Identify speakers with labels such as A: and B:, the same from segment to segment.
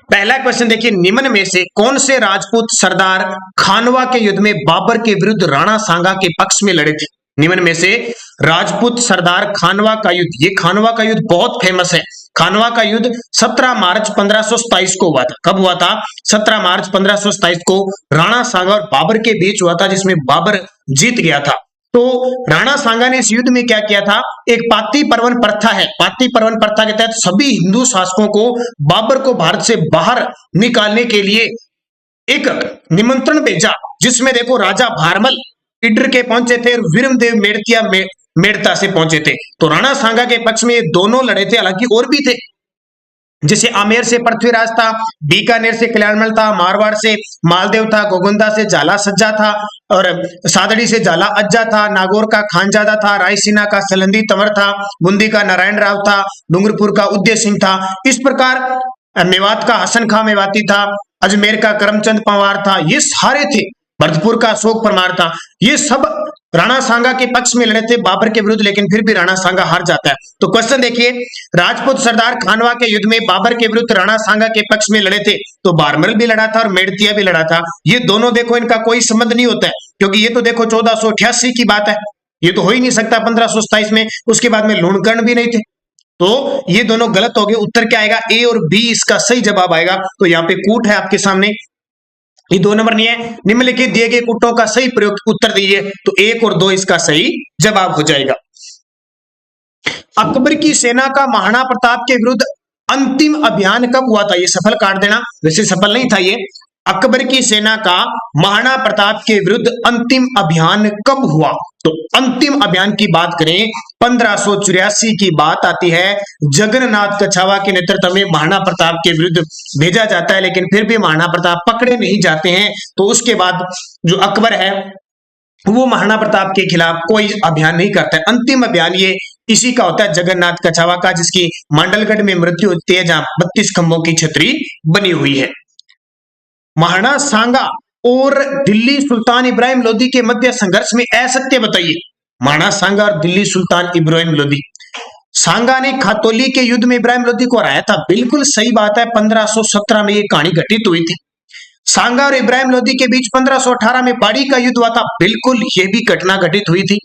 A: पहला क्वेश्चन देखिए, निम्न में से कौन से राजपूत सरदार खानवा के युद्ध में बाबर के विरुद्ध राणा सांगा के पक्ष में लड़े थे? निम्न में से राजपूत सरदार खानवा का युद्ध, ये खानवा का युद्ध बहुत फेमस है। खानवा का युद्ध 17 मार्च 1527 को हुआ था। कब हुआ था? 17 मार्च 1527 को राणा सांगा और बाबर के बीच हुआ था, जिसमें बाबर जीत गया था। तो राणा सांगा ने इस युद्ध में क्या किया था? एक पाती पर्वन प्रथा है, पाती पर्वन प्रथा के तहत सभी हिंदू शासकों को बाबर को भारत से बाहर निकालने के लिए एक निमंत्रण भेजा, जिसमें देखो राजा भारमल इडर के पहुंचे थे और वीरमदेव मेड़ता से पहुंचे थे। तो राणा सांगा के पक्ष में ये दोनों लड़े थे, हालांकि और भी थे, जैसे आमेर से पृथ्वीराज था, बीकानेर से कल्याणमल था, मारवाड़ से मालदेव था, गोगुंदा से जाला सज्जा था, और सादड़ी से जाला अज्जा था, नागौर का खानजादा था, रायसीना का सलंदी तंवर था, बूंदी का नारायण राव था, डूंगरपुर का उदय सिंह था। इस प्रकार मेवात का हसन खां मेवाती था, अजमेर का करमचंद पंवार था, ये सारे थे। भरतपुर का अशोक परमार था। ये सब राणा सांगा के पक्ष में लड़े थे बाबर के विरुद्ध, लेकिन फिर भी राणा सांगा हार जाता है। तो क्वेश्चन देखिए, राजपूत सरदार खानवा के युद्ध में बाबर के विरुद्ध राणा सांगा के पक्ष में लड़े थे, तो बारमल भी लड़ा था और मेड़तिया भी लड़ा था। ये दोनों देखो, इनका कोई संबंध नहीं होता है, क्योंकि ये तो देखो 1488 की बात है, ये तो हो ही नहीं सकता 1527 में। उसके बाद में लूणकर्ण भी नहीं थे, तो ये दोनों गलत हो गए। उत्तर क्या आएगा? ए और बी इसका सही जवाब आएगा। तो यहाँ पे कूट है आपके सामने, ये 2 नंबर नहीं है। निम्नलिखित दिए गए कूटों का सही प्रयोग उत्तर दीजिए, तो 1 और 2 इसका सही जवाब हो जाएगा। अकबर की सेना का महाराणा प्रताप के विरुद्ध अंतिम अभियान कब हुआ था? ये सफल काट देना, वैसे सफल नहीं था ये। अकबर की सेना का महाराणा प्रताप के विरुद्ध अंतिम अभियान कब हुआ? तो अंतिम अभियान की बात करें 1584 की बात आती है। जगन्नाथ कछावा के नेतृत्व में महाराणा प्रताप के विरुद्ध भेजा जाता है, लेकिन फिर भी महाराणा प्रताप पकड़े नहीं जाते हैं। तो उसके बाद जो अकबर है वो महाराणा प्रताप के खिलाफ कोई अभियान नहीं करता है। अंतिम अभियान ये इसी का होता है, जगन्नाथ कछावा का, जिसकी मांडलगढ़ में मृत्यु होती है, जहां 32 खंभों की छतरी बनी हुई है। महाराणा सांगा और दिल्ली सुल्तान इब्राहिम लोदी के मध्य संघर्ष में असत्य बताइए। महाराणा सांगा और दिल्ली सुल्तान इब्राहिम लोदी, सांगा ने खातौली के युद्ध में इब्राहिम लोदी को हराया था, बिल्कुल सही बात है। 1517 में ये कहानी घटित हुई थी। सांगा और इब्राहिम लोदी के बीच 1518 में बाड़ी का युद्ध हुआ था, बिल्कुल ये भी घटना घटित हुई थी।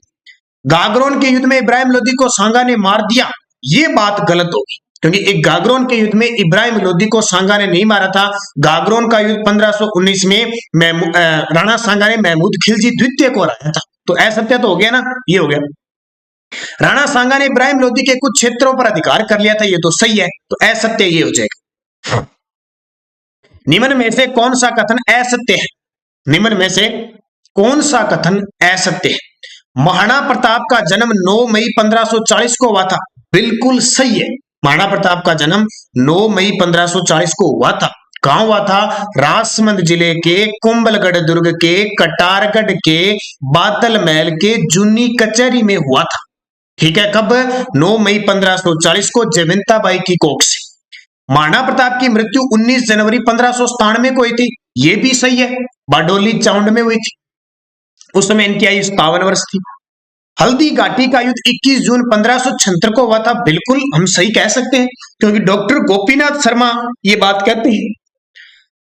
A: गागरोन के युद्ध में इब्राहिम लोदी को सांगा ने मार दिया, ये बात गलत होगी, क्योंकि एक गागरोन के युद्ध में इब्राहिम लोदी को सांगा ने नहीं मारा था। गागरोन का युद्ध 1519 में राणा सांगा ने महमूद खिलजी द्वितीय को हराया था। तो असत्य तो हो गया ना, ये हो गया। राणा सांगा ने इब्राहिम लोदी के कुछ क्षेत्रों पर अधिकार कर लिया था, ये तो सही है। तो असत्य ये हो जाएगा। निम्न में से कौन सा कथन असत्य है? निम्न में से कौन सा कथन असत्य है? महाराणा प्रताप का जन्म 9 मई 1540 को हुआ था, बिल्कुल सही है। महाराणा प्रताप का जन्म 9 मई 1540 को हुआ था। कहां हुआ था? राजसमंद जिले के कुंभलगढ़ दुर्ग के कटारगढ़ के बादल महल के जूनी कचहरी में हुआ था। ठीक है, कब? 9 मई 1540 को जयवंता बाई की कोख से। महाराणा प्रताप की मृत्यु 19 जनवरी 1597 को हुई थी, ये भी सही है, बारडोली चाउंड में हुई थी। उस समय इनकी आयु 57 वर्ष थी। हल्दी घाटी का युद्ध 21 जून 1576 को हुआ था, बिल्कुल हम सही कह सकते हैं, क्योंकि डॉक्टर गोपीनाथ शर्मा ये बात कहते हैं।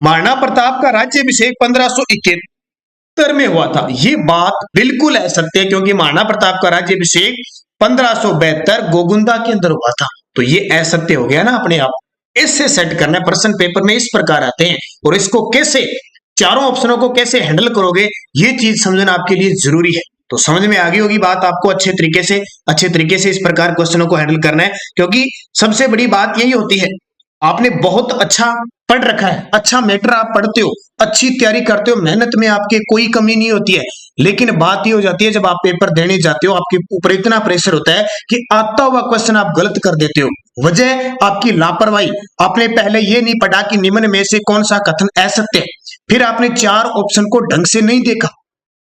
A: महाराणा प्रताप का राज्याभिषेक 1571 में हुआ था, ये बात बिल्कुल असत्य है, क्योंकि महाराणा प्रताप का राज्याभिषेक 1572 गोगुंदा के अंदर हुआ था। तो ये असत्य हो गया ना अपने आप। इससे सेट करना है, प्रश्न पेपर में इस प्रकार आते हैं, और इसको कैसे, चारों ऑप्शनों को कैसे हैंडल करोगे, ये चीज समझना आपके लिए जरूरी है। तो समझ में आ गई होगी बात आपको। अच्छे तरीके से इस प्रकार क्वेश्चनों को हैंडल करना है, क्योंकि सबसे बड़ी बात यही होती है, आपने बहुत अच्छा पढ़ रखा है, अच्छा मैटर आप पढ़ते हो, अच्छी तैयारी करते हो, मेहनत में आपके कोई कमी नहीं होती है, लेकिन बात ये हो जाती है जब आप पेपर देने जाते हो, आपके ऊपर इतना प्रेशर होता है कि आता हुआ क्वेश्चन आप गलत कर देते हो। वजह आपकी लापरवाही। आपने पहले ये नहीं पढ़ा कि निम्न में से कौन सा कथन असत्य है, फिर आपने 4 ऑप्शन को ढंग से नहीं देखा,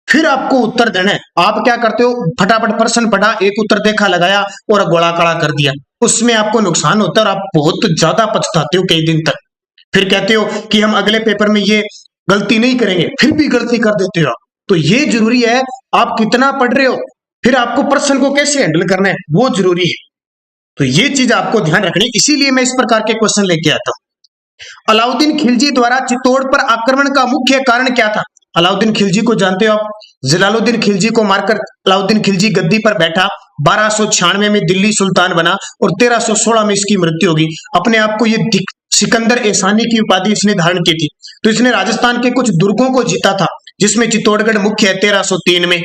A: फिर आपको उत्तर देना है। आप क्या करते हो, फटाफट प्रश्न पढ़ा, एक उत्तर देखा, लगाया और गोला काला कर दिया, उसमें आपको नुकसान होता है और आप बहुत ज्यादा पछताते हो कई दिन तक। फिर कहते हो कि हम अगले पेपर में ये गलती नहीं करेंगे, फिर भी गलती कर देते हो। तो ये जरूरी है, आप कितना पढ़ रहे हो, फिर आपको प्रश्न को कैसे हैंडल करना है वो जरूरी है। तो ये चीज आपको ध्यान रखनी, इसीलिए मैं इस प्रकार के क्वेश्चन लेके आता हूं। अलाउद्दीन खिलजी द्वारा चित्तौड़ पर आक्रमण का मुख्य कारण क्या था? अलाउद्दीन खिलजी को जानते हो आप, जलालुद्दीन खिलजी को मारकर अलाउद्दीन खिलजी गद्दी पर बैठा, 1296 में दिल्ली सुल्तान बना और 1316 में इसकी मृत्यु होगी। अपने आप को ये सिकंदर एहसानी की उपाधि इसने धारण की थी। तो इसने राजस्थान के कुछ दुर्गों को जीता था, जिसमें चित्तौड़गढ़ मुख्य है 1303 में।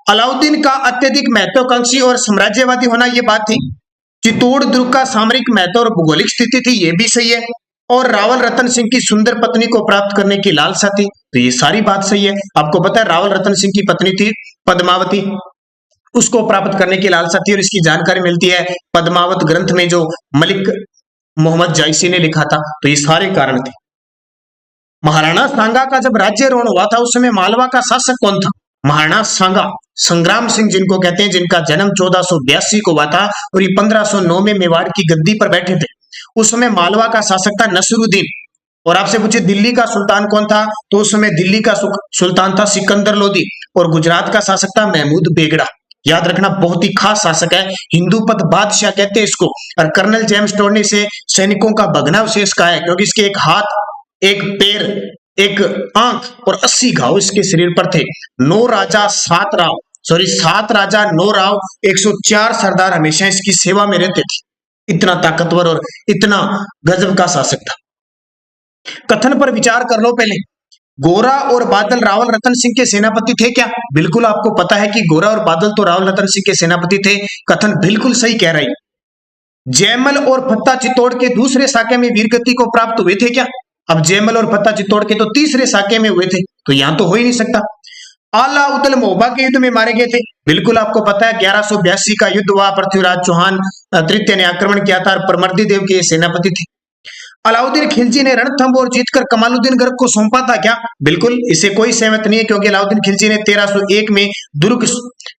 A: अलाउद्दीन का अत्यधिक महत्वाकांक्षी और साम्राज्यवादी होना, यह बात थी। चित्तौड़ दुर्ग का सामरिक महत्व और भौगोलिक स्थिति थी, यह भी सही है। और रावल रतन सिंह की सुंदर पत्नी को प्राप्त करने की लालसा थी, तो ये सारी बात सही है। आपको पता है रावल रतन सिंह की पत्नी थी पद्मावती, उसको प्राप्त करने की लालसा थी और इसकी जानकारी मिलती है पद्मावत ग्रंथ में जो मलिक मोहम्मद जायसी ने लिखा था। तो ये सारे कारण थे। महाराणा सांगा का जब राज्यारोहण हुआ था उस समय मालवा का शासक कौन था? महाराणा सांगा संग्राम सिंह जिनको कहते हैं, जिनका जन्म 1482 को हुआ था और ये 1509 में मेवाड़ की गद्दी पर बैठे थे। उस समय मालवा का शासक था नसरुद्दीन। और आपसे पूछे दिल्ली का सुल्तान कौन था, तो उस समय दिल्ली का सुल्तान था सिकंदर लोदी और गुजरात का शासक था महमूद बेगड़ा। याद रखना, बहुत ही खास शासक है, हिंदूपत बादशाह कहते हैं इसको। और कर्नल जेम्स टोड ने इसे सैनिकों का भग्नावशेष कहा है, क्योंकि इसके एक हाथ, एक पैर, एक आंख और 80 घाव इसके शरीर पर थे। 9 राजा 7 राजा 9 राव 104 सरदार हमेशा इसकी सेवा में रहते थे। इतना ताकतवर और इतना गजब का शासक था। कथन पर विचार कर लो पहले। गोरा और बादल रावल रतन सिंह के सेनापति थे क्या? बिल्कुल आपको पता है कि गोरा और बादल तो रावल रतन सिंह के सेनापति थे। कथन बिल्कुल सही कह रही। जयमल और फत्ता चित्तौड़ के दूसरे साके में वीरगति को प्राप्त हुए थे क्या? अब जयमल और फत्ता चित्तौड़ के तो तीसरे साके में हुए थे, तो यहां तो हो ही नहीं सकता। आला उदल मोहबा के युद्ध में मारे गए थे। बिल्कुल आपको पता है 1182 का युद्ध हुआ, पृथ्वीराज चौहान तृतीय ने आक्रमण किया था और परमर्दी देव के सेनापति थे। अलाउद्दीन खिलजी ने रणथंबोर जीतकर कमालुद्दीन गर्ग को सौंपा था क्या? बिल्कुल, इसे कोई सहमत नहीं है, क्योंकि अलाउद्दीन खिलजी ने 1301 में दुर्ग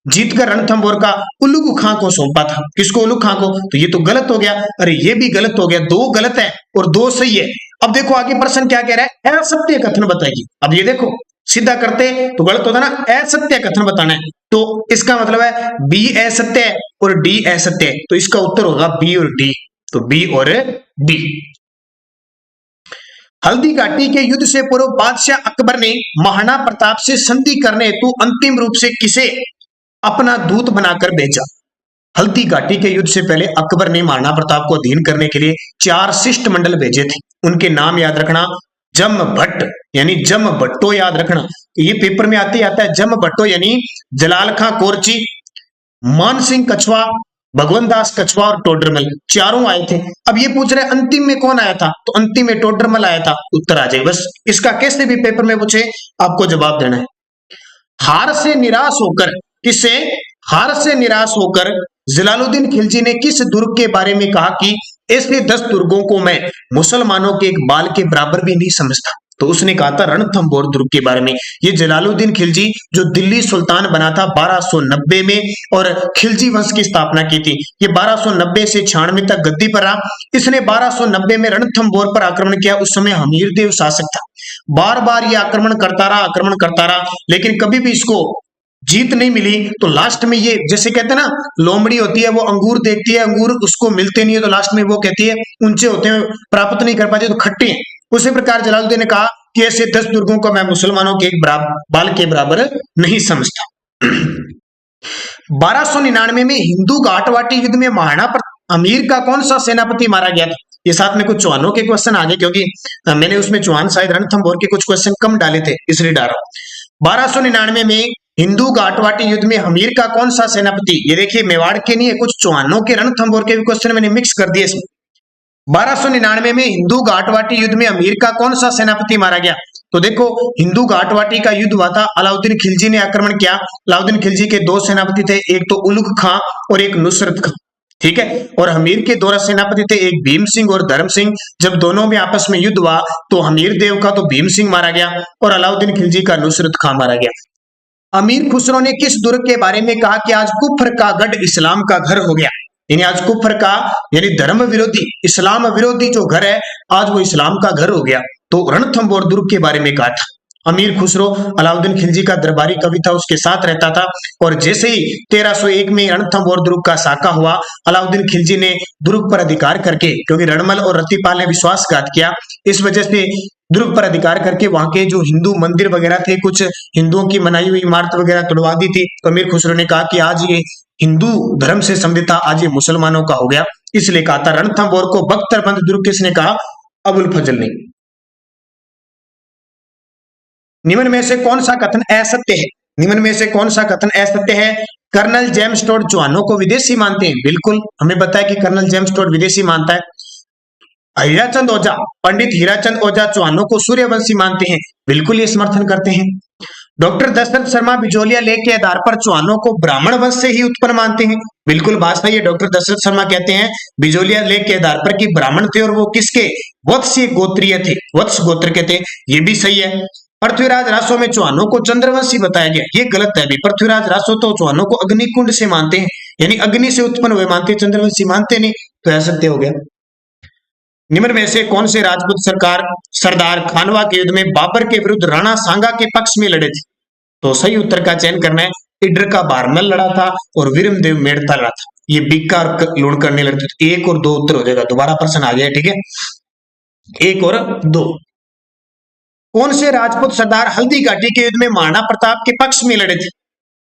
A: जीतकर रणथंबोर का उल्लुग खां को सौंपा था। किसको? उल्लुग खां को। तो ये तो गलत हो गया। अरे ये भी गलत हो गया, 2 गलत है और 2 सही है। अब देखो आगे प्रश्न क्या कह रहा है, असत्य कथन बताएगी। अब ये देखो सीधा करते तो गलत होता ना, असत्य कथन बताना है, तो इसका मतलब है बी असत्य है और डी असत्य है, तो इसका उत्तर होगा बी और डी। तो बी और डी। हल्दी घाटी के युद्ध से पूर्व बादशाह अकबर ने महाराणा प्रताप से संधि करने हेतु अंतिम रूप से किसे अपना दूत बनाकर भेजा? हल्दी घाटी के युद्ध से पहले अकबर ने महाराणा प्रताप को अधीन करने के लिए 4 शिष्टमंडल भेजे थे। उनके नाम याद रखना, जम भट्ट यानी जम भट्टो याद रखना, ये पेपर में आते ही आता है। जम भट्टो यानी जलाल खां कोरची, मान सिंह कछवा, भगवंत दास कछवा और टोडरमल, चारों आए थे। अब ये पूछ रहे अंतिम में कौन आया था, तो अंतिम में टोडरमल आया था। उत्तर आ जाए बस। इसका कैसे भी पेपर में पूछे आपको जवाब देना है। हार से निराश होकर, किससे? हार से निराश होकर जलालुद्दीन खिलजी ने किस दुर्ग के बारे में कहा कि ऐसे 10 दुर्गों को मैं मुसलमानों के एक बाल के बराबर भी नहीं समझता? तो उसने कहा था रणथंबोर दुर्ग के बारे में। ये जलालुद्दीन खिलजी जो दिल्ली सुल्तान बना था 1290 में और खिलजी वंश की स्थापना की थी। ये 1290 से 96 तक गद्दी पर रहा। इसने 1290 में रणथंबोर पर आक्रमण किया। उस समय हमीरदेव शासक था। बार बार ये आक्रमण करता रहा, लेकिन कभी भी इसको जीत नहीं मिली। तो लास्ट में ये, जैसे कहते हैं ना, लोमड़ी होती है वो अंगूर देखती है, अंगूर उसको मिलते नहीं है, तो लास्ट में वो कहती है ऊंचे होते हैं, प्राप्त नहीं कर पाते तो खट्टे हैं। उसी प्रकार जलालुद्दीन ने कहा कि ऐसे 10 दुर्गों को मैं मुसलमानों के एक बाल के बराबर नहीं समझता। 1299 में हिंदू घाटवाटी युद्ध में महाराणा अमीर का कौन सा सेनापति मारा गया था? ये साथ में कुछ चौहानों के क्वेश्चन आ गए, क्योंकि मैंने उसमें चौहान शायद रणथंबोर के कुछ क्वेश्चन कम डाले थे, इसलिए डाला। 1299 में हिंदू घाटवाटी युद्ध में हमीर का कौन सा सेनापति? ये देखिए मेवाड़ के नहीं है, कुछ चौहानों के रणथंबोर के भी क्वेश्चन मैंने मिक्स कर दिए इसमें। 1299 में हिंदू घाटवाटी युद्ध में अमीर का कौन सा सेनापति मारा गया? तो देखो हिंदू घाटवाटी का युद्ध हुआ था, अलाउद्दीन खिलजी ने आक्रमण किया। अलाउद्दीन खिलजी के 2 सेनापति थे, एक तो उलुग खां और एक नुसरत खां, ठीक है। और हमीर के 2 सेनापति थे, एक भीम सिंह और धर्म सिंह। जब दोनों में आपस में युद्ध हुआ तो हमीर देव का तो भीम सिंह मारा गया और अलाउद्दीन खिलजी का नुसरत खां मारा गया। अमीर खुसरो ने किस दुर्ग के बारे में कहा कि आज कुफर का गढ़ इस्लाम का घर हो गया? यानी आज कुफर का यानी धर्म विरोधी, इस्लाम विरोधी जो घर है आज वो इस्लाम का घर हो गया। तो रणथंबोर दुर्ग के बारे में कहा था। अमीर खुसरो अलाउद्दीन खिलजी का दरबारी कवि था, उसके साथ रहता था। और जैसे ही 1301 में रणथंभौर दुर्ग का साका हुआ, अलाउद्दीन खिलजी ने दुर्ग पर अधिकार करके, क्योंकि रणमल और रत्तीपाल ने विश्वासघात किया, इस वजह से दुर्ग पर अधिकार करके वहां के जो हिंदू मंदिर वगैरह थे, कुछ हिंदुओं की बनाई हुई इमारत वगैरह तोड़वा दी थी। तो अमीर खुसरो ने कहा कि आज ये हिंदू धर्म से संबंधित था, आज ये मुसलमानों का हो गया, इसलिए कहा था रणथंभौर को बख्तरबंद दुर्ग किसने कहा? अबुल फजल ने। निम्न में से कौन सा कथन असत्य है? निम्न में से कौन सा कथन असत्य है? कर्नल जेम्स टोड चौहानों को विदेशी मानते हैं। बिल्कुल, हमें बताया कि कर्नल जेम्स टोड विदेशी मानता है। हीराचंद ओझा, पंडित हीराचंद ओझा चौहानों को सूर्यवंशी मानते हैं। बिल्कुल ये समर्थन करते हैं। डॉक्टर दशरथ शर्मा बिजोलिया लेख के आधार पर चौहानों को ब्राह्मण वंश से ही उत्पन्न मानते हैं। बिल्कुल बात सही है। डॉक्टर दशरथ शर्मा कहते हैं बिजोलिया लेख के आधार पर कि ब्राह्मण थे और वो किसके? वत्स्य गोत्रीय थे, वत्स गोत्र के थे। ये भी सही है। पृथ्वीराज रासो में चौहानों को चंद्रवंशी बताया गया, ये गलत है। पृथ्वीराज रासो तो चौहानों को अग्निकुंड से मानते हैं, यानी अग्नि से उत्पन्न हुए मानते हैं, चंद्रवंशी मानते नहीं, तो ऐसा सत्य हो गया। निम्न में से कौन से राजपूत सरदार खानवा के युद्ध में बाबर के विरुद्ध राणा सांगा के पक्ष में लड़े थे? तो सही उत्तर का चयन करना है। इडर का बारमल लड़ा था और वीरमदेव मेड़ता लड़ा था। ये बीका और लूणकर ने लड़ते थे। 1 और 2 उत्तर हो जाएगा। दोबारा प्रश्न आ गया, ठीक है। 1 और 2। कौन से राजपूत सरदार हल्दी घाटी के युद्ध में महाराणा प्रताप के पक्ष में लड़े थे?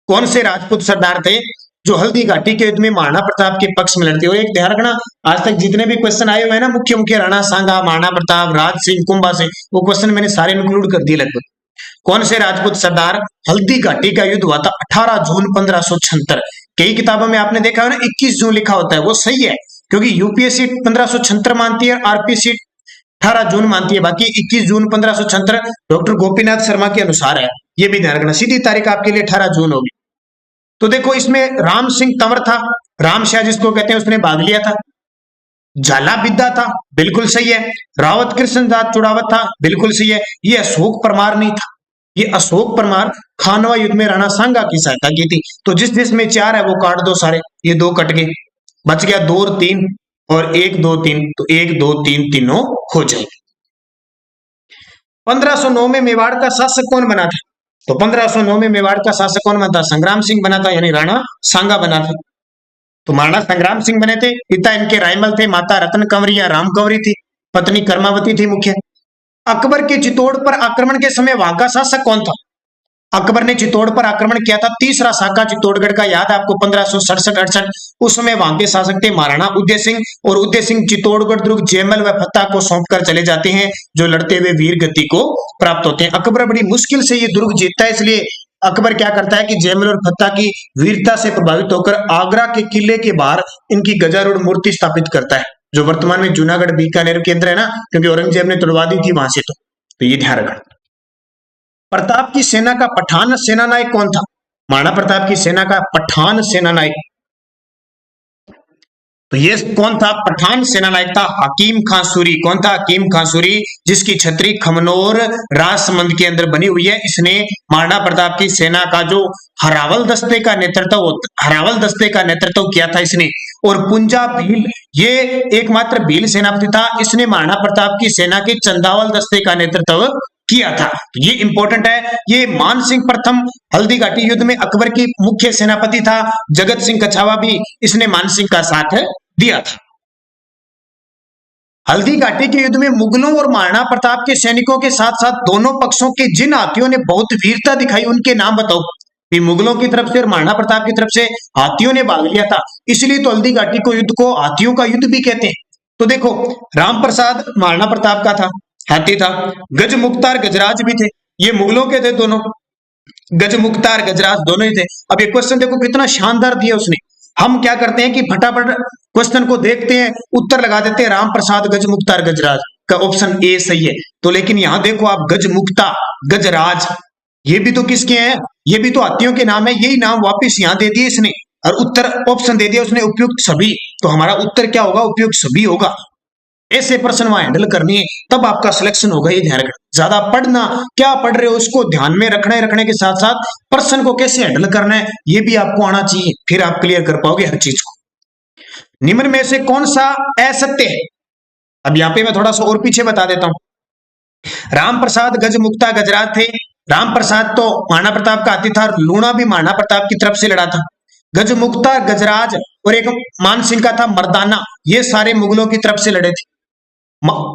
A: कौन से राजपूत सरदार थे जो हल्दी घाटी के युद्ध में महाराणा प्रताप के पक्ष में लड़ते? और एक ध्यान रखना, आज तक जितने भी क्वेश्चन आए हुए हैं ना, मुख्य राणा सांगा, महाराणा प्रताप, राज सिंह, कुंभा सिंह, वो क्वेश्चन मैंने सारे इंक्लूड कर दिए लगभग। कौन से राजपूत सरदार हल्दी घाटी का युद्ध हुआ था 18 जून 1576? कई किताबों में आपने देखा है ना 21 जून लिखा होता है, वो सही है, क्योंकि यूपीएससी 1576 मानती है, आरपीसी 18 जून मानती है। बाकी 21 जून 1576 डॉक्टर गोपीनाथ शर्मा के अनुसार है। ये भी ध्यान रखना, सीधी तारीख आपके लिए 18 जून होगी। तो देखो इसमें राम सिंह तंवर था, राम शाह जिसको कहते हैं, उसने भाग लिया था। झाला बिद्दा था, बिल्कुल सही है। रावत कृष्णदास चुड़ावत था, बिल्कुल सही है। ये अशोक परमार नहीं था, ये अशोक परमार खानवा युद्ध में राणा सांगा की सहायता की थी। तो जिस जिसमें 4 है वो काट दो सारे, ये 2 कट गए, बच गया 2 और 3 और 1 2 3, तो 1 2 3 तीनों हो जाएंगे। 1509 में मेवाड़ का शासक कौन बना था? तो 1509 में मेवाड़ का शासक कौन बना था? संग्राम सिंह बना था, यानी राणा सांगा बना था। तो महाराणा संग्राम सिंह बने थे। पिता इनके रायमल थे, माता रतन कंवरी या राम कंवरी थी, पत्नी कर्मावती थी मुख्य। अकबर के चित्तौड़ पर आक्रमण के समय वहां का शासक कौन था? अकबर ने चित्तौड़ पर आक्रमण किया था, तीसरा साका चित्तौड़गढ़ का, याद है आपको 1567-68। उस समय वहां के शासक थे महाराणा उदय सिंह, और उदय सिंह चित्तौड़गढ़ दुर्ग जयमल व फत्ता को सौंपकर चले जाते हैं, जो लड़ते हुए वीर गति को प्राप्त होते हैं। अकबर बड़ी मुश्किल से ये दुर्ग जीतता है, इसलिए अकबर क्या करता है कि जयमल और फत्ता की वीरता से प्रभावित होकर आगरा के किले के बाहर इनकी गजारूढ़ मूर्ति स्थापित करता है, जो वर्तमान में जूनागढ़ बीकानेर के अंदर है ना, क्योंकि औरंगजेब ने तुड़वा दी थी वहां से। तो ये ध्यान रखना। प्रताप की सेना का पठान सेनानायक कौन था? महाराणा प्रताप की सेना का पठान सेनानायक, तो ये कौन था? पठान सेनानायक था हकीम खां सूरी। कौन था? हकीम खां सूरी, जिसकी छतरी खमनोर राजसमंद के अंदर बनी हुई है। इसने महाराणा प्रताप की सेना का जो हरावल दस्ते का नेतृत्व किया था इसने। और पुंजा भील, ये एकमात्र भील सेनापति था, इसने महाराणा प्रताप की सेना के चंदावल दस्ते का नेतृत्व किया था। तो ये इंपॉर्टेंट है। ये मान सिंह प्रथम हल्दी घाटी युद्ध में अकबर की मुख्य सेनापति था। जगत सिंह कछावा भी इसने मान सिंह का साथ दिया था। हल्दी घाटी के युद्ध में मुगलों और महाराणा प्रताप के सैनिकों के साथ साथ दोनों पक्षों के जिन हाथियों ने बहुत वीरता दिखाई, उनके नाम बताओ। मुगलों की तरफ से और महाराणा प्रताप की तरफ से हाथियों ने भाग लिया था, इसलिए तो हल्दी घाटी को युद्ध को हाथियों का युद्ध भी कहते हैं। तो देखो, राम प्रसाद महाराणा प्रताप का था, हाथी था। गज मुख्तार गजराज भी थे, ये मुगलों के थे दोनों। गज मुख्तार गजराज दोनों ही थे। अब ये क्वेश्चन देखो कितना शानदार दिया उसने। हम क्या करते हैं कि फटाफट क्वेश्चन को देखते हैं, उत्तर लगा देते हैं राम प्रसाद गज मुख्तार गजराज का, ऑप्शन ए सही है। तो लेकिन यहां देखो आप, गज मुक्ता गजराज, ये भी तो किसके हैं? ये भी तो हाथियों के नाम है। यही नाम वापिस यहां दे दिए इसने, और उत्तर ऑप्शन दे दिया उसने उपयुक्त सभी। तो हमारा उत्तर क्या होगा? उपयुक्त सभी होगा। ऐसे प्रश्न वहां हैंडल करनी है, तब आपका सिलेक्शन होगा। ये ध्यान रखना। ज्यादा पढ़ना, क्या पढ़ रहे हो उसको ध्यान में रखने के साथ साथ प्रश्न को कैसे हैंडल करना है ये भी आपको आना चाहिए, फिर आप क्लियर कर पाओगे हर चीज को। निम्न में से कौन सा असत्य है? अब यहाँ पे मैं थोड़ा सा और पीछे बता देता हूं। राम प्रसाद गज मुक्ता गजराज थे, राम प्रसाद तो महाराणा प्रताप का हाथी था और लूणा भी महाराणा प्रताप की तरफ से लड़ा था। गजमुक्ता, गजराज और एक मान सिंह का था मर्दाना, ये सारे मुगलों की तरफ से लड़े थे।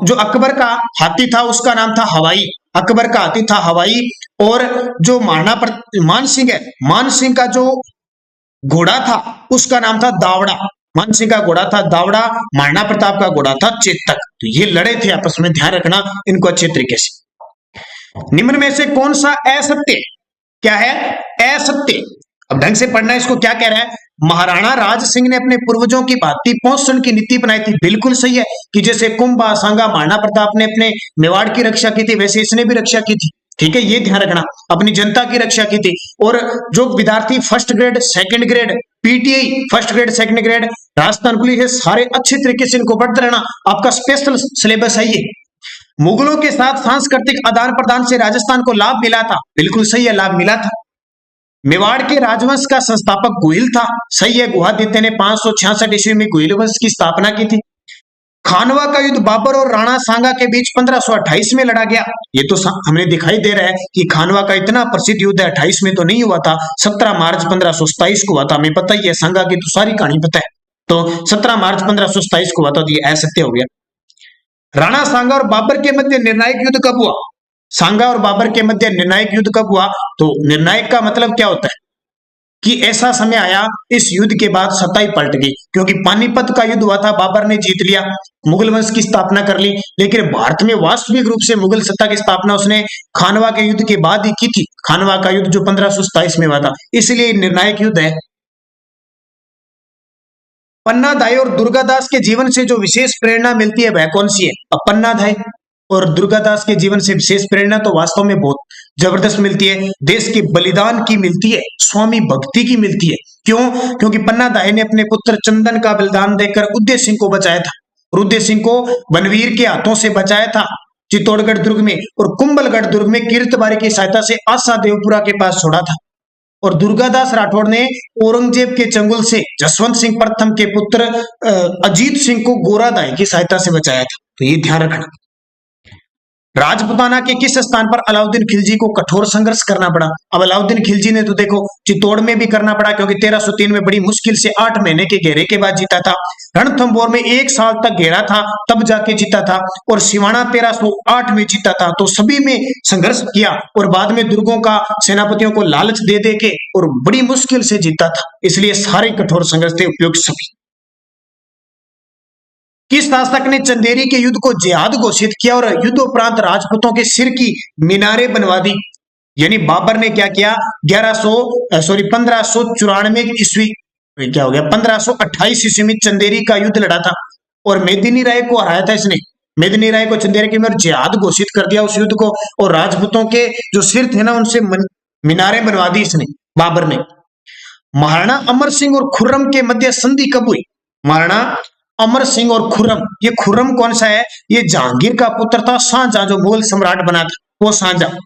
A: जो अकबर का हाथी था उसका नाम था हवाई, अकबर का हाथी था हवाई। और जो मान सिंह है, मान सिंह का जो घोड़ा था उसका नाम था दावड़ा, मान सिंह का घोड़ा था दावड़ा, महाराणा प्रताप का घोड़ा था चेतक। तो ये लड़े थे आपस में, ध्यान रखना इनको अच्छे तरीके से। निम्न में से कौन सा असत्य, क्या है असत्य, अब ढंग से पढ़ना इसको, क्या कह रहा है, महाराणा राज सिंह ने अपने पूर्वजों की भांति पोषण की नीति बनाई थी। बिल्कुल सही है कि जैसे कुंभा सांगा महाराणा प्रताप ने अपने मेवाड़ की रक्षा की थी, वैसे इसने भी रक्षा की थी। ठीक है, ये ध्यान रखना, अपनी जनता की रक्षा की थी। और जो विद्यार्थी first grade second grade PTI first grade second grade Rajasthan police है, सारे अच्छे तरीके से इनको पढ़ते रहना, आपका स्पेशल सिलेबस है ये। मुगलों के साथ सांस्कृतिक आदान प्रदान से राजस्थान को लाभ मिला था। बिल्कुल सही है, लाभ मिला था। मेवाड़ के राजवंश का संस्थापक गोहिल था। सही है, गुहादित्य ने 566 ईस्वी में गोहिल वंश की स्थापना की थी। खानवा का युद्ध बाबर और राणा सांगा के बीच 1528 में लड़ा गया। ये तो हमें दिखाई दे रहा है कि खानवा का इतना प्रसिद्ध युद्ध 28 में तो नहीं हुआ था, 17 मार्च 1527 को हुआ था। हमें पता ही है, सांगा की तो सारी कहानी पता है। तो 17 मार्च 1527 को हुआ था, तो ये असत्य हो गया। राणा सांगा और बाबर के मध्य निर्णायक युद्ध कब हुआ? सांगा और बाबर के मध्य निर्णायक युद्ध कब हुआ? तो निर्णायक का मतलब क्या होता है कि ऐसा समय आया, इस युद्ध के बाद सत्ता ही पलट गई। क्योंकि पानीपत का युद्ध हुआ था, बाबर ने जीत लिया, मुगल वंश की स्थापना कर ली, लेकिन भारत में वास्तविक रूप से मुगल सत्ता की स्थापना उसने खानवा के युद्ध के बाद ही की थी। खानवा का युद्ध जो 1527 में हुआ था, इसलिए निर्णायक युद्ध है। पन्नाधाय और दुर्गादास के जीवन से जो विशेष प्रेरणा मिलती है वह कौन सी है? अब पन्नाधाय और दुर्गादास के जीवन से विशेष प्रेरणा तो वास्तव में बहुत जबरदस्त मिलती है। देश के बलिदान की मिलती है, स्वामी भक्ति की मिलती है। क्यों? क्योंकि पन्नाधाय ने अपने पुत्र चंदन का बलिदान देकर उदय सिंह को बचाया था, और उदय सिंह को बनवीर के हाथों से बचाया था चित्तौड़गढ़ दुर्ग में, और कुंभलगढ़ दुर्ग में कीर्तबारी की सहायता से आशा देवपुरा के पास छोड़ा था। और दुर्गादास राठौड़ ने औरंगजेब के चंगुल से जसवंत सिंह प्रथम के पुत्र अजीत सिंह को गोरादाई की सहायता से बचाया था। तो ये ध्यान रखना। राजपुताना के किस स्थान पर अलाउद्दीन खिलजी को कठोर संघर्ष करना पड़ा? अब अलाउद्दीन खिलजी ने तो देखो चित्तौड़ में भी करना पड़ा, क्योंकि 1303 में बड़ी मुश्किल से 8 महीने के घेरे के बाद जीता था। रणथंभौर में 1 साल तक घेरा था, तब जाके जीता था। और सिवाना 1308 में जीता था। तो सभी में संघर्ष किया, और बाद में दुर्गों का सेनापतियों को लालच दे दे के और बड़ी मुश्किल से जीता था। इसलिए सारे कठोर संघर्ष थे, उपयुक्त सभी। किस शासक ने चंदेरी के युद्ध को जिहाद घोषित किया और युद्ध उपरांत राजपूतों के सिर की मीनारें बनवा दी? यानी बाबर ने क्या किया, 1594 ईस्वी, क्या हो गया, 1528 ईस्वी में चंदेरी का युद्ध लड़ा था, और मेदिनी राय को हराया था इसने। मेदिनी राय को चंदेरी के में जिहाद घोषित कर दिया उस युद्ध को, और राजपूतों के जो सिर थे ना उनसे मीनारें बनवा दी इसने, बाबर ने। महाराणा अमर सिंह और खुर्रम के मध्य संधि कब हुई? महाराणा अमर सिंह और खुर्रम, ये खुर्रम कौन सा है? ये जहांगीर का पुत्र था, शाहजहां जो मुगल सम्राट बना था, वो शाहजहां।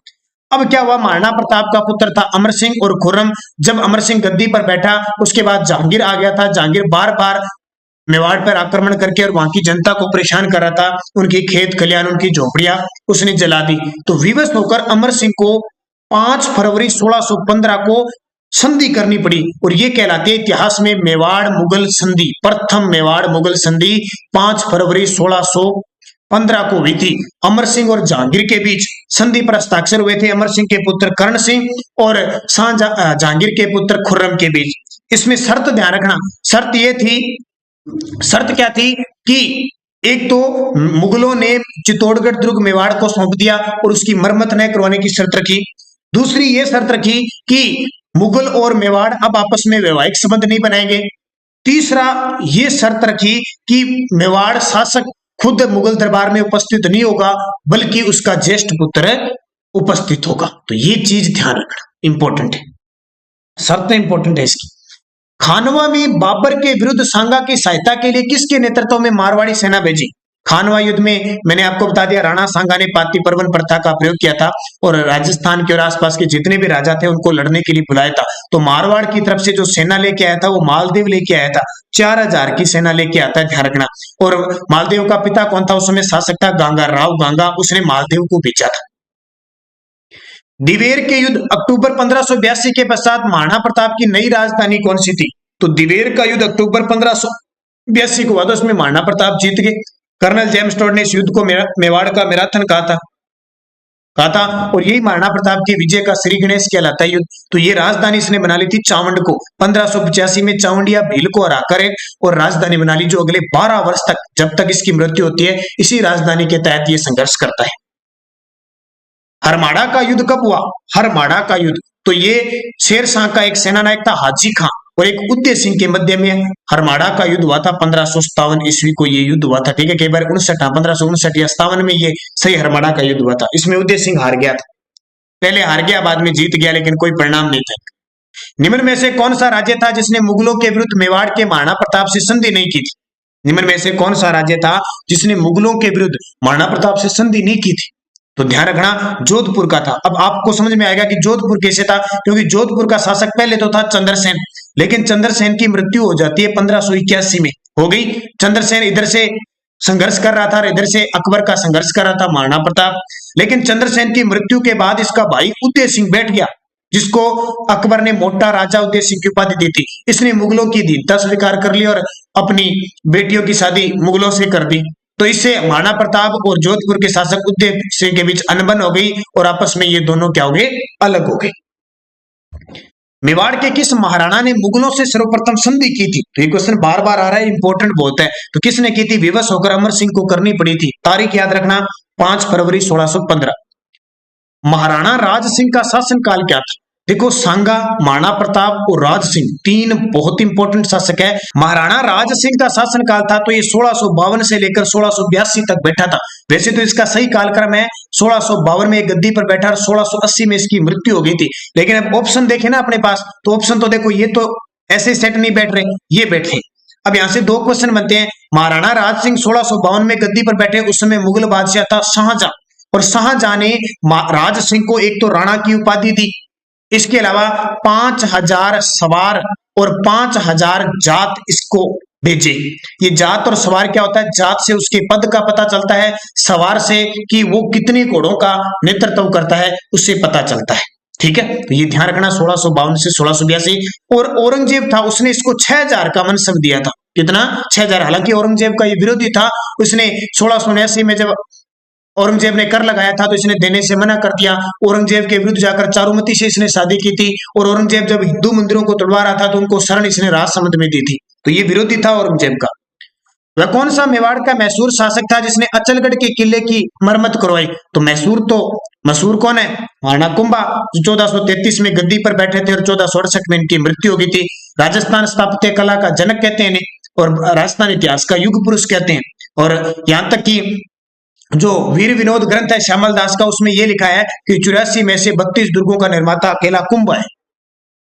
A: अब क्या हुआ, महाराणा प्रताप का पुत्र था अमर सिंह, और खुर्रम जब अमर सिंह गद्दी पर बैठा उसके बाद जहांगीर आ गया था। जहांगीर बार बार मेवाड़ पर आक्रमण करके और वहां की जनता को परेशान कर रहा था, उनकी खेत खलियान उनकी झोपड़ियां उसने जला दी। तो विवश होकर अमर सिंह को 5 फरवरी 1615 को संधि करनी पड़ी, और ये कहलाती है इतिहास में मेवाड़ मुगल संधि। प्रथम मेवाड़ मुगल संधि 5 फरवरी 1615 को हुई थी। अमर सिंह और जहांगीर के बीच संधि पर हस्ताक्षर हुए थे, अमर सिंह के पुत्र कर्ण सिंह और जहांगीर के पुत्र खुर्रम के बीच। इसमें शर्त ध्यान रखना, शर्त ये थी, शर्त क्या थी कि एक तो मुगलों ने चित्तौड़गढ़ दुर्ग मेवाड़ को सौंप दिया और उसकी मरम्मत न करवाने की शर्त रखी। दूसरी ये शर्त रखी कि मुगल और मेवाड़ अब आपस में वैवाहिक संबंध नहीं बनाएंगे। तीसरा ये शर्त रखी कि मेवाड़ शासक खुद मुगल दरबार में उपस्थित नहीं होगा, बल्कि उसका ज्येष्ठ पुत्र उपस्थित होगा। तो ये चीज ध्यान रखना, इंपॉर्टेंट है, शर्त इंपॉर्टेंट है इसकी। खानवा में बाबर के विरुद्ध सांगा की सहायता के लिए किसके नेतृत्व में मारवाड़ी सेना भेजी? खानवा युद्ध में मैंने आपको बता दिया, राणा सांगा ने पाती परवन प्रथा का प्रयोग किया था, और राजस्थान के और आसपास के जितने भी राजा थे उनको लड़ने के लिए बुलाया था। तो मारवाड़ की तरफ से जो सेना लेके आया था वो मालदेव लेके आया था, 4000 की सेना लेके आता है, ध्यान रखना। और मालदेव का पिता कौन था उस समय? शासक था गांगा राव गांगा, उसने मालदेव को भेजा था। दिवेर के युद्ध अक्टूबर 1582 के पश्चात महाराणा प्रताप की नई राजधानी कौन सी थी? तो दिवेर का युद्ध अक्टूबर 1582 को हुआ था, उसमें महाराणा प्रताप जीत गए। कर्नल जेम्स टोड ने इस युद्ध को मेवाड़ का मैराथन कहा था और यही महाराणा प्रताप के विजय का श्री गणेश कहलाता है युद्ध। तो ये राजधानी इसने बना ली थी चावंड को। 1585 में चावंडिया भील को हराकर और राजधानी बना ली, जो अगले 12 वर्ष तक, जब तक इसकी मृत्यु होती है, इसी राजधानी के तहत ये संघर्ष करता है। हरमाड़ा का युद्ध कब हुआ? हरमाड़ा का युद्ध, तो ये शेर शाह का एक सेनानायक था हाजी खां और एक उदय सिंह के मध्य में हरमाड़ा का युद्ध हुआ था। 1557 ईस्वी को ये युद्ध हुआ था। ठीक है, कई बार 1559 या 57 में ये सही हरमाड़ा का युद्ध हुआ था। इसमें उदय सिंह हार गया था, पहले हार गया बाद में जीत गया, लेकिन कोई परिणाम नहीं था। निम्न में से कौन सा राज्य था जिसने मुगलों के विरुद्ध मेवाड़ के महाराणा प्रताप से संधि नहीं की थी? निम्न में से कौन सा राज्य था जिसने मुगलों के विरुद्ध महाराणा प्रताप से संधि नहीं की थी? तो ध्यान रखना, जोधपुर का था। अब आपको समझ में आएगा कि जोधपुर कैसे था, क्योंकि जोधपुर का शासक पहले तो था चंद्रसेन, लेकिन चंद्रसेन की मृत्यु हो जाती है 1581 में हो गई। चंद्रसेन इधर से संघर्ष कर रहा था और इधर से अकबर का संघर्ष कर रहा था महाराणा प्रताप, लेकिन चंद्रसेन की मृत्यु के बाद इसका भाई उदय सिंह बैठ गया, जिसको अकबर ने मोटा राजा उदय सिंह की उपाधि दी थी। इसने मुगलों की अधीनता स्वीकार कर ली और अपनी बेटियों की शादी मुगलों से कर दी। तो इससे महाराणा प्रताप और जोधपुर के शासक उदय सिंह के बीच अनबन हो गई और आपस में ये दोनों क्या हो गए? अलग हो गए। मेवाड़ के किस महाराणा ने मुगलों से सर्वप्रथम संधि की थी? तो ये क्वेश्चन बार बार आ रहा है, इंपॉर्टेंट बहुत है। तो किसने की थी? विवश होकर अमर सिंह को करनी पड़ी थी। तारीख याद रखना, 5 फरवरी 1615। महाराणा राज सिंह का शासनकाल क्या था? देखो, सांगा, महाराणा प्रताप और राज सिंह, तीन बहुत इंपॉर्टेंट शासक है। महाराणा राज सिंह का शासनकाल था तो ये 1652 से लेकर 1682 तक बैठा था। वैसे तो इसका सही कालक्रम है 1652 में गद्दी पर बैठा और 1680 में इसकी मृत्यु हो गई थी। लेकिन अब ऑप्शन देखे ना अपने पास, तो ऑप्शन तो देखो, ये तो ऐसे सेट नहीं बैठ रहे, ये बैठे। अब यहां से दो क्वेश्चन बनते हैं। महाराणा राज सिंह 1652 में गद्दी पर बैठे, उस समय मुगल बादशाह था शाहजहां, और शाहजहां ने राज सिंह को एक तो राणा की उपाधि दी, इसके अलावा 5000 सवार और 5000 जात इसको भेजे। ये जात और सवार क्या होता है? जात से उसके पद का पता चलता है, सवार से कि वो कितने घोड़ों का नेतृत्व करता है उससे पता चलता है। ठीक है, तो ये ध्यान रखना, 1652 से 1682। और औरंगजेब था, उसने इसको 6000 का मनसब दिया था। कितना? 6000। हालांकि औरंगजेब का ये विरोधी था, उसने 1679 में जब औरंगजेब ने कर लगाया था तो इसने देने से मना कर दिया। औरंगजेब के विरुद्ध जाकर चारुमती से इसने शादी की थी, और औरंगजेब जब हिंदू मंदिरों को तोड़वा रहा था तो उनको शरण इसने राजसमंद में दी थी। तो ये विरोधी था औरंगजेब का। वह कौन सा मेवाड़ का मैसूर शासक था जिसने अचलगढ़ के किले की मरम्मत करवाई? तो मशहूर कौन है? महाराणा कुंभा, जो 1433 में गद्दी पर बैठे थे और 1468 में इनकी मृत्यु हो गई थी। राजस्थान स्थापत्य कला का जनक कहते हैं इन्हें, और राजस्थान इतिहास का युग पुरुष कहते हैं। और यहां तक कि जो वीर विनोद ग्रंथ है श्यामल दास का, उसमें यह लिखा है कि 84 में से 32 दुर्गों का निर्माता अकेला कुंभ है।